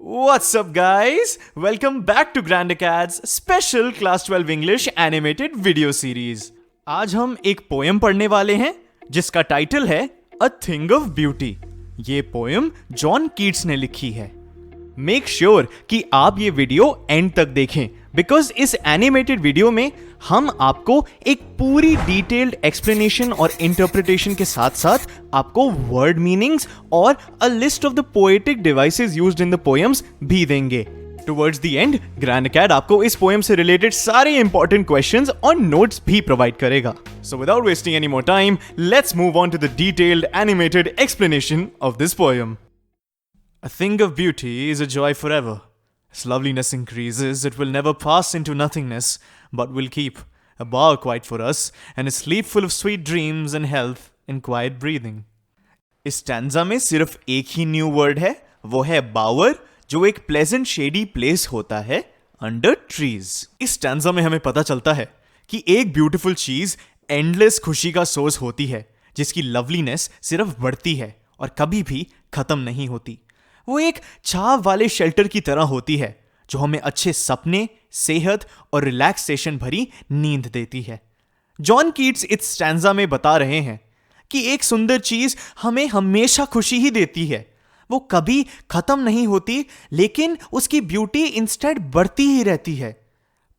What's up guys? Welcome back to Grand Acad's special Class 12 English animated video series. आज हम एक poem पढ़ने वाले हैं जिसका टाइटल है A Thing of Beauty. ये पोयम जॉन कीट्स ने लिखी है. मेक श्योर कि आप ये वीडियो एंड तक देखें बिकॉज इस एनिमेटेड वीडियो में हम आपको एक पूरी डिटेल्ड एक्सप्लेनेशन और इंटरप्रिटेशन के साथ साथ आपको वर्ड मीनिंग्स और a list of the poetic devices used in the poems भी देंगे. Towards the end Grand Acad आपको इस पोएम से रिलेटेड सारे इंपॉर्टेंट क्वेश्चंस और नोट्स भी प्रोवाइड करेगा. So without wasting any more time, let's move on to the detailed animated explanation of this poem. A thing of beauty is a joy forever. As loveliness increases, it will never pass into nothingness, but will keep a bower quiet for us, and a sleep full of sweet dreams and health and quiet breathing. इस stanza में सिर्फ एक ही new word है, वो है bower, जो एक pleasant shady place होता है under trees. इस स्टैंजा में हमें पता चलता है कि एक ब्यूटीफुल चीज एंडलेस खुशी का सोर्स होती है, जिसकी लवलीनेस सिर्फ बढ़ती है और कभी भी खत्म नहीं होती. वो एक छाव वाले शेल्टर की तरह होती है जो हमें अच्छे सपने, सेहत और रिलैक्सेशन भरी नींद देती है. जॉन कीट्स इस स्टैंजा में बता रहे हैं कि एक सुंदर चीज हमें हमेशा खुशी ही देती है. वो कभी खत्म नहीं होती, लेकिन उसकी ब्यूटी इंस्टेड बढ़ती ही रहती है.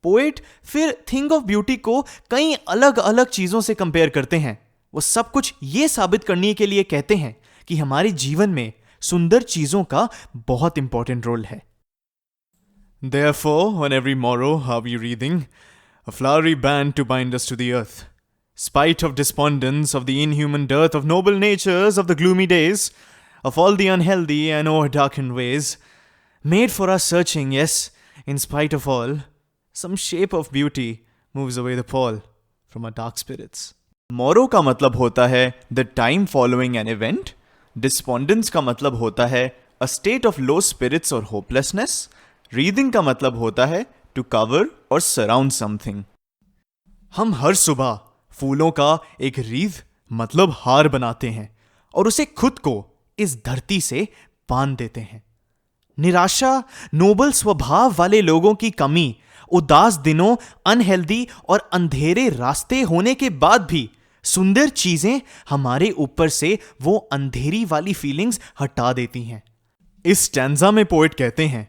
पोएट फिर थिंग ऑफ ब्यूटी को कई अलग अलग चीजों से कंपेयर करते हैं. वो सब कुछ ये साबित करने के लिए कहते हैं कि हमारे जीवन में सुंदर चीजों का बहुत इंपॉर्टेंट रोल है. Therefore, on every morrow are we wreathing a flowery band to bind us to the earth. Spite of despondence, of the inhuman dearth of noble natures, of the gloomy days, of all the unhealthy and o'er-darkened ways, made for our searching, yes, in spite of all, some shape of beauty moves away the pall from our dark spirits. Morrow का मतलब होता है the time following an event. Despondence का मतलब होता है a state of low spirits और hopelessness. Wreathing का मतलब होता है टू कवर और सराउंड समथिंग. हम हर सुबह फूलों का एक रीद मतलब हार बनाते हैं और उसे खुद को इस धरती से बांध देते हैं. निराशा, नोबल स्वभाव वाले लोगों की कमी, उदास दिनों, अनहेल्दी और अंधेरे रास्ते होने के बाद भी सुंदर चीजें हमारे ऊपर से वो अंधेरी वाली फीलिंग्स हटा देती हैं. इस स्टैंजा में पोएट कहते हैं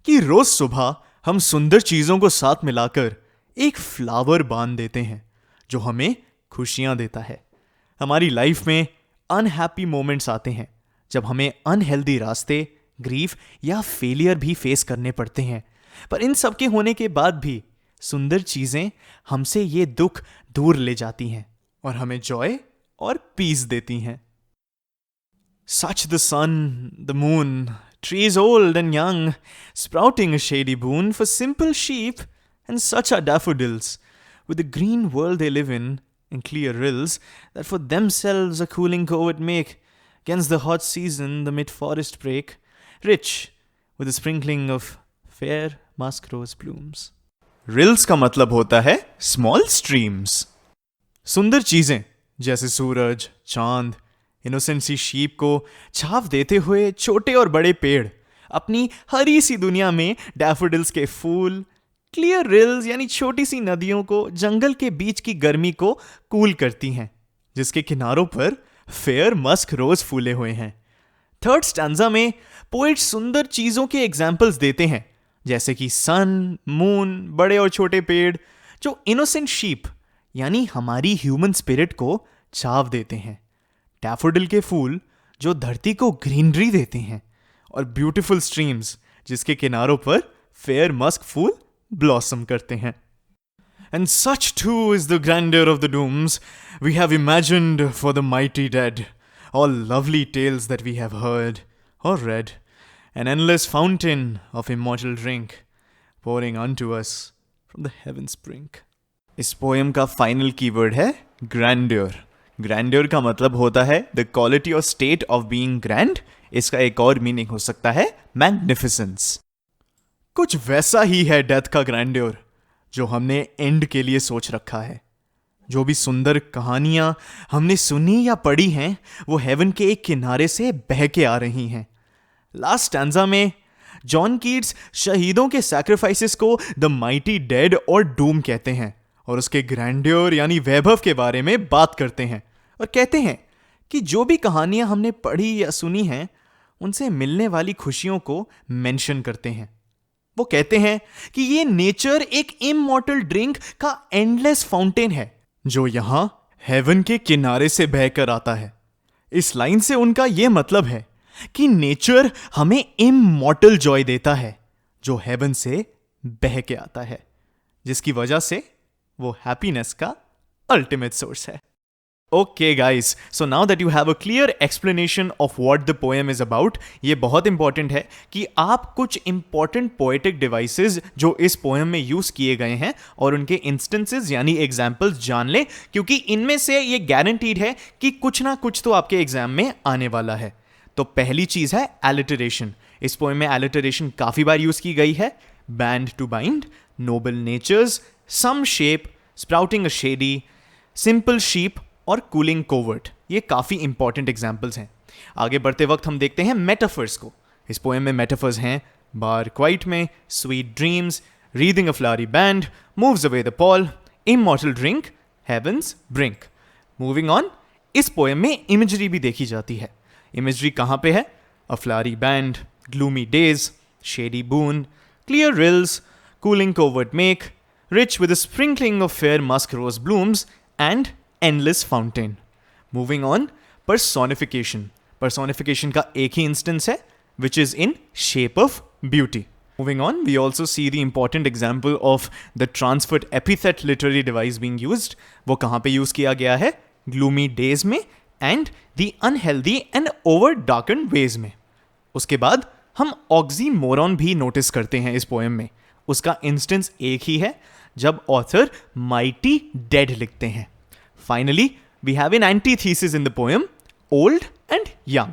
कि रोज सुबह हम सुंदर चीजों को साथ मिलाकर एक फ्लावर बांध देते हैं जो हमें खुशियां देता है. हमारी लाइफ में अनहैप्पी मोमेंट्स आते हैं जब हमें अनहेल्दी रास्ते, ग्रीफ या फेलियर भी फेस करने पड़ते हैं, पर इन सब के होने के बाद भी सुंदर चीजें हमसे ये दुख दूर ले जाती हैं और हमें जॉय और पीस देती हैं. Such the sun, the moon, trees old and young, sprouting a shady boon for simple sheep, and such are daffodils, with the green world they live in, and clear rills, that for themselves a cooling covert make, against the hot season the mid-forest break, rich with a sprinkling of fair musk rose blooms. Rills का मतलब होता है small streams. सुंदर चीजें जैसे सूरज, चांद, innocent सी sheep को छाव देते हुए छोटे और बड़े पेड़ अपनी हरी सी दुनिया में डैफोडिल्स के फूल, क्लियर रिल्स यानी छोटी सी नदियों को जंगल के बीच की गर्मी को कूल करती हैं, जिसके किनारों पर फेयर मस्क रोज फूले हुए हैं. थर्ड स्टैंजा में पोएट सुंदर चीजों के एग्जाम्पल्स देते हैं जैसे कि सन, मून, बड़े और छोटे पेड़ जो इनोसेंट शीप यानी हमारी ह्यूमन स्पिरिट को छाव देते हैं, डैफोडिल के फूल जो धरती को ग्रीनरी देते हैं, और ब्यूटीफुल स्ट्रीम्स जिसके किनारों पर फेयर मस्क फूल ब्लॉसम करते हैं. And such too is the grandeur of the dooms we have imagined for the mighty dead, all lovely tales that we have heard or read, an endless fountain of immortal drink pouring unto us from the heaven's brink. इस poem का final keyword है grandeur. Grandeur का मतलब होता है the quality और state of being grand. इसका एक और मीनिंग हो सकता है मैग्निफिसेंस. कुछ वैसा ही है डेथ का ग्रैंड्योर जो हमने एंड के लिए सोच रखा है. जो भी सुंदर कहानियां हमने सुनी या पढ़ी हैं वो हेवन के एक किनारे से बह के आ रही हैं. लास्ट स्टैंजा में जॉन कीट्स शहीदों के सैक्रिफाइसेस को द माइटी डेड और डूम कहते हैं और उसके ग्रैंड्योर यानी वैभव के बारे में बात करते हैं और कहते हैं कि जो भी कहानियां हमने पढ़ी या सुनी हैं उनसे मिलने वाली खुशियों को मेंशन करते हैं। वो कहते हैं कि ये नेचर एक इमॉर्टल ड्रिंक का एंडलेस फाउंटेन है जो यहां हेवन के किनारे से बहकर आता है। इस लाइन से उनका यह मतलब है कि नेचर हमें इमॉर्टल जॉय देता है जो हेवन से बह के आता है, जिसकी वजह से वो हैप्पीनेस का अल्टीमेट सोर्स है। Okay guys, so now that you have a clear explanation of what the poem is about, ये बहुत इंपॉर्टेंट है कि आप कुछ इंपॉर्टेंट पोएटिक डिवाइसेस जो इस पोएम में यूज किए गए हैं और उनके इंस्टेंसेस यानी एग्जाम्पल्स जान लें, क्योंकि इनमें से ये गारंटीड है कि कुछ ना कुछ तो आपके एग्जाम में आने वाला है। तो पहली चीज है एलिटरेशन। इस पोएम में एलिटरेशन काफी बार यूज की गई है। Band to bind, noble natures, some shape, sprouting a shady, simple sheep और कूलिंग कोवर्ट, ये काफी इंपॉर्टेंट एग्जाम्पल्स हैं। आगे बढ़ते वक्त हम देखते हैं मेटाफर्स को। इस पोएम में मेटाफर्स हैं बार क्वाइट में, sweet dreams, wreathing a flowery band, moves away the pall, immortal drink, heaven's brink. Moving on, इस पोएम में इमेजरी भी देखी जाती है। इमेजरी कहाँ पे है? A flowery band, gloomy days, shady boon, clear rills, cooling covert make, rich with a sprinkling of fair musk rose blooms and endless fountain. Moving on, personification. Personification का एक ही इंस्टेंस है which is in shape of beauty. Moving on, we also see the important example of the transferred epithet literary device being used. वो कहाँ पे use किया गया है? Gloomy days में and the unhealthy and over darkened ways में। उसके बाद हम oxymoron भी नोटिस करते हैं इस पोएम में। उसका इंस्टेंस एक ही है जब ऑथर माइटी डेड लिखते हैं। Finally, we have an antithesis in the poem, old and young.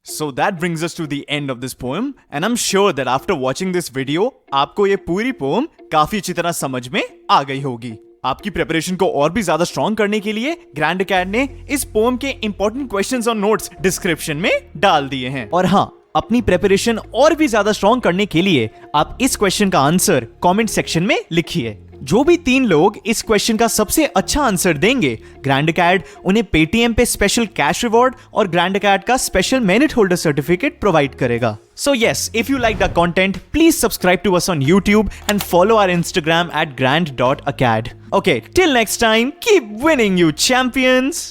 So that brings us to the end of this poem, and I'm sure that after watching this video, आपको ये पूरी poem काफी अच्छी तरह समझ में आ गई होगी। आपकी प्रिपरेशन को और भी ज्यादा स्ट्रॉन्ग करने के लिए ग्रैंड अकेड ने इस पोएम के इंपॉर्टेंट क्वेश्चंस और नोट्स डिस्क्रिप्शन में डाल दिए हैं। और हाँ, अपनी प्रिपरेशन और भी ज्यादा स्ट्रॉन्ग करने के लिए आप इस क्वेश्चन का आंसर कमेंट सेक्शन में लिखिए। जो भी 3 लोग इस क्वेश्चन का सबसे अच्छा आंसर देंगे, ग्रैंड अकेड उन्हें पेटीएम पे स्पेशल कैश रिवॉर्ड और ग्रैंड अकेड का special merit holder certificate provide करेगा। So yes, if you like the content, please subscribe to us on YouTube and follow our Instagram at grand.acad. Okay, till next time, keep winning, you champions!